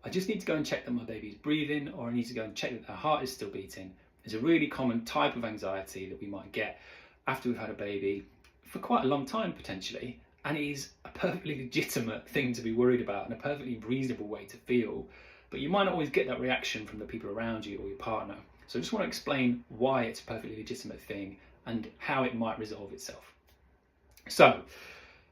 I just need to go and check that my baby's breathing, or I need to go and check that their heart is still beating, is a really common type of anxiety that we might get after we've had a baby for quite a long time potentially, and it is a perfectly legitimate thing to be worried about and a perfectly reasonable way to feel, but you might not always get that reaction from the people around you or your partner. So I just want to explain why it's a perfectly legitimate thing and how it might resolve itself. So,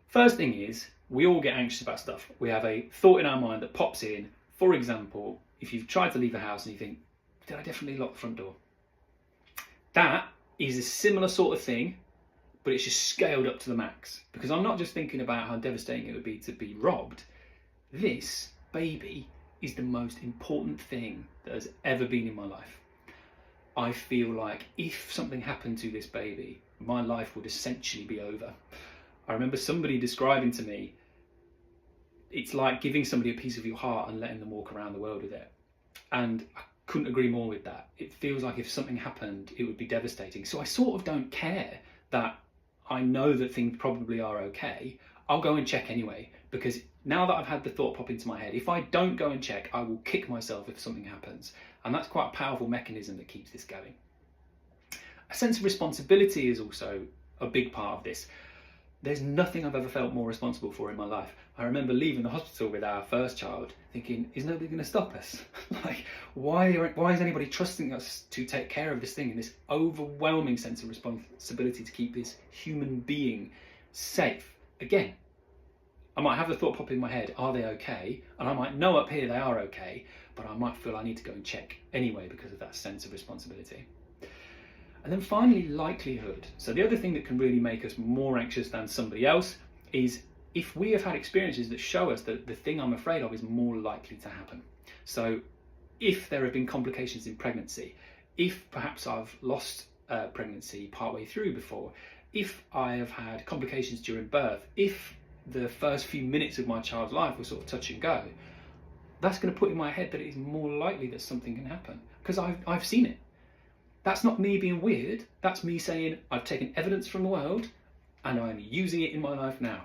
first thing is, we all get anxious about stuff. We have a thought in our mind that pops in. For example, if you've tried to leave the house and you think, did I definitely lock the front door? That is a similar sort of thing, but it's just scaled up to the max. Because I'm not just thinking about how devastating it would be to be robbed. This baby is the most important thing that has ever been in my life. I feel like if something happened to this baby, my life would essentially be over. I remember somebody describing to me, it's like giving somebody a piece of your heart and letting them walk around the world with it. And I couldn't agree more with that. It feels like if something happened, it would be devastating. So I sort of don't care that I know that things probably are okay. I'll go and check anyway, because now that I've had the thought pop into my head, if I don't go and check, I will kick myself if something happens. And that's quite a powerful mechanism that keeps this going. A sense of responsibility is also a big part of this. There's nothing I've ever felt more responsible for in my life. I remember leaving the hospital with our first child thinking, is nobody going to stop us? Like, why is anybody trusting us to take care of this thing? And this overwhelming sense of responsibility to keep this human being safe. Again, I might have the thought pop in my head, are they okay? And I might know up here they are okay, but I might feel I need to go and check anyway because of that sense of responsibility. And then finally, likelihood. So the other thing that can really make us more anxious than somebody else is if we have had experiences that show us that the thing I'm afraid of is more likely to happen. So if there have been complications in pregnancy, if perhaps I've lost pregnancy partway through before, if I have had complications during birth, if the first few minutes of my child's life were sort of touch and go, that's going to put in my head that it is more likely that something can happen because I've seen it. That's not me being weird, that's me saying I've taken evidence from the world and I'm using it in my life now.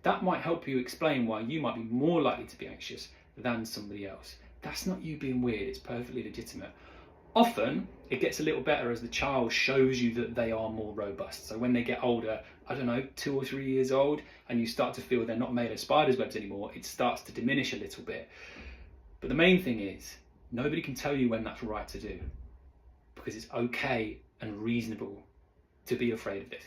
That might help you explain why you might be more likely to be anxious than somebody else. That's not you being weird, it's perfectly legitimate. Often, it gets a little better as the child shows you that they are more robust. So when they get older, I don't know, 2 or 3 years old, and you start to feel they're not made of spider's webs anymore, it starts to diminish a little bit. But the main thing is, nobody can tell you when that's right to do, because it's okay and reasonable to be afraid of this.